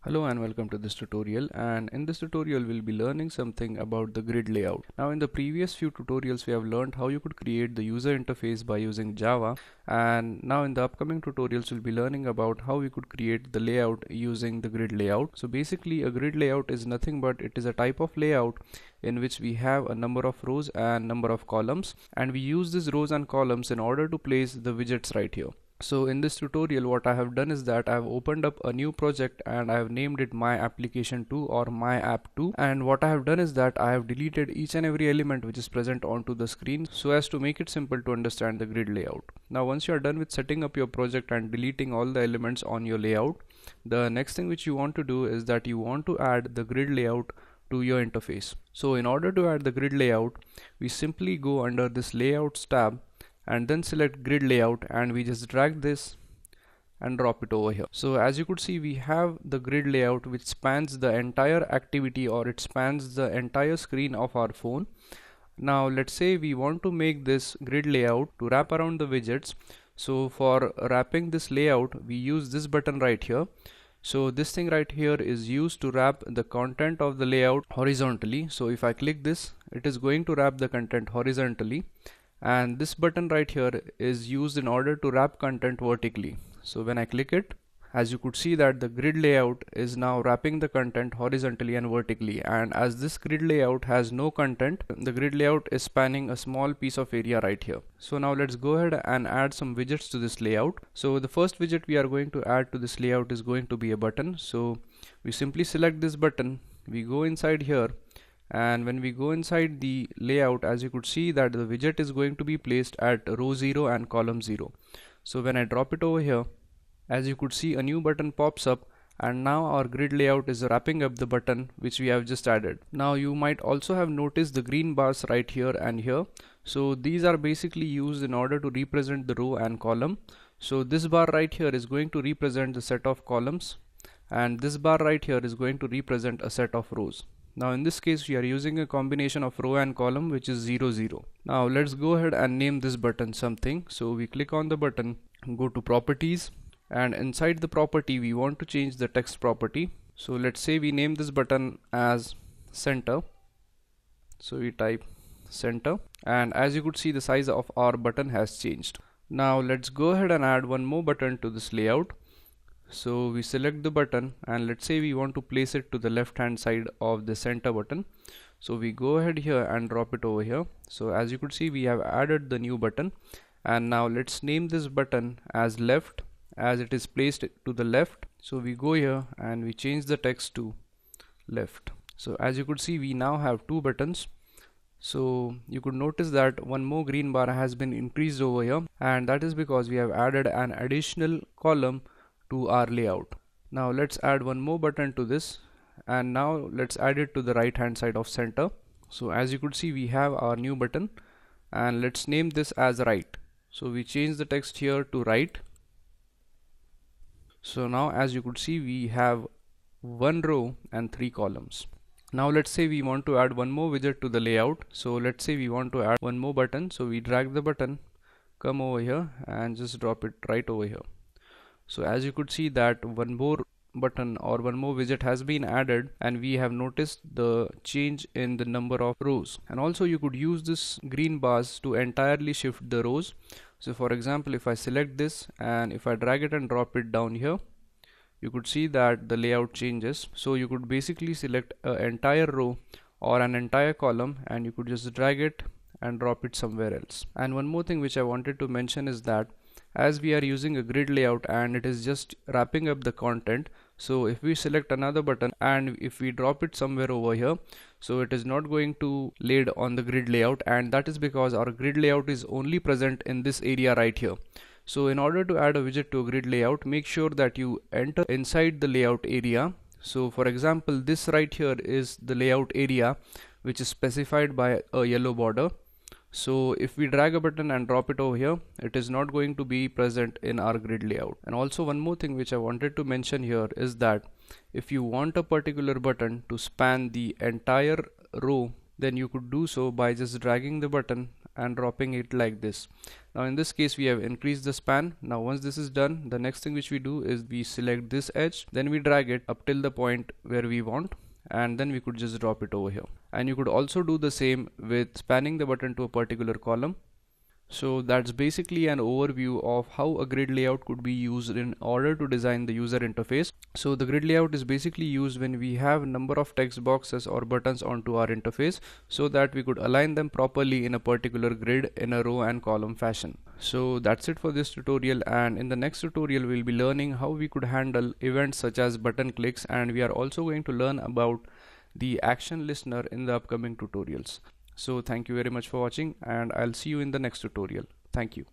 Hello and welcome to this tutorial, and in this tutorial we'll be learning something about the grid layout. Now in the previous few tutorials we have learned how you could create the user interface by using Java, and now in the upcoming tutorials we'll be learning about how we could create the layout using the grid layout. So basically a grid layout is nothing but it is a type of layout in which we have a number of rows and number of columns, and we use these rows and columns in order to place the widgets right here. So in this tutorial what I have done is that I have opened up a new project and I have named it my application 2 or my app 2, and what I have done is that I have deleted each and every element which is present onto the screen so as to make it simple to understand the grid layout. Now once you are done with setting up your project and deleting all the elements on your layout, the next thing which you want to do is that you want to add the grid layout to your interface. So in order to add the grid layout, we simply go under this layouts tab and then select grid layout, and we just drag this and drop it over here. So as you could see, we have the grid layout which spans the entire activity, or it spans the entire screen of our phone. Now let's say we want to make this grid layout to wrap around the widgets. So for wrapping this layout we use this button right here. So this thing right here is used to wrap the content of the layout horizontally. So if I click this, it is going to wrap the content horizontally, and this button right here is used in order to wrap content vertically. So when I click it, as you could see that the grid layout is now wrapping the content horizontally and vertically, and as this grid layout has no content, the grid layout is spanning a small piece of area right here. So now let's go ahead and add some widgets to this layout. So the first widget we are going to add to this layout is going to be a button. So we simply select this button, we go inside here, and when we go inside the layout, as you could see that the widget is going to be placed at row 0 and column 0. So when I drop it over here, as you could see, a new button pops up, and now our grid layout is wrapping up the button which we have just added. Now you might also have noticed the green bars right here and here. So these are basically used in order to represent the row and column. So this bar right here is going to represent the set of columns, and this bar right here is going to represent a set of rows. Now in this case we are using a combination of row and column which is 0 0. Now let's go ahead and name this button something. So we click on the button, go to properties, and inside the property we want to change the text property. So let's say we name this button as center. So we type center, and as you could see the size of our button has changed. Now let's go ahead and add one more button to this layout. So we select the button, and let's say we want to place it to the left hand side of the center button. So we go ahead here and drop it over here. So as you could see, we have added the new button, and now let's name this button as left, as it is placed to the left. So we go here and we change the text to left. So as you could see, we now have two buttons. So you could notice that one more green bar has been increased over here, and that is because we have added an additional column to our layout. Now let's add one more button to this, and now let's add it to the right hand side of center. So as you could see, we have our new button, and let's name this as right. So we change the text here to right. So now as you could see, we have one row and three columns. Now let's say we want to add one more widget to the layout. So let's say we want to add one more button. So we drag the button, come over here and just drop it right over here. So as you could see that one more button or one more widget has been added, and we have noticed the change in the number of rows. And also you could use this green bars to entirely shift the rows. So for example, if I select this and if I drag it and drop it down here, you could see that the layout changes. So you could basically select an entire row or an entire column, and you could just drag it and drop it somewhere else. And one more thing which I wanted to mention is that as we are using a grid layout and it is just wrapping up the content, so if we select another button and if we drop it somewhere over here, so it is not going to laid on the grid layout, and that is because our grid layout is only present in this area right here. So in order to add a widget to a grid layout, make sure that you enter inside the layout area. So for example, this right here is the layout area which is specified by a yellow border. So if we drag a button and drop it over here, it is not going to be present in our grid layout. And also one more thing which I wanted to mention here is that if you want a particular button to span the entire row, then you could do so by just dragging the button and dropping it like this. Now in this case we have increased the span. Now once this is done, the next thing which we do is we select this edge, then we drag it up till the point where we want, and then we could just drop it over here. And you could also do the same with spanning the button to a particular column. So that's basically an overview of how a grid layout could be used in order to design the user interface. So the grid layout is basically used when we have a number of text boxes or buttons onto our interface so that we could align them properly in a particular grid in a row and column fashion. So that's it for this tutorial, and in the next tutorial we'll be learning how we could handle events such as button clicks, and we are also going to learn about the action listener in the upcoming tutorials. So thank you very much for watching, and I'll see you in the next tutorial. Thank you.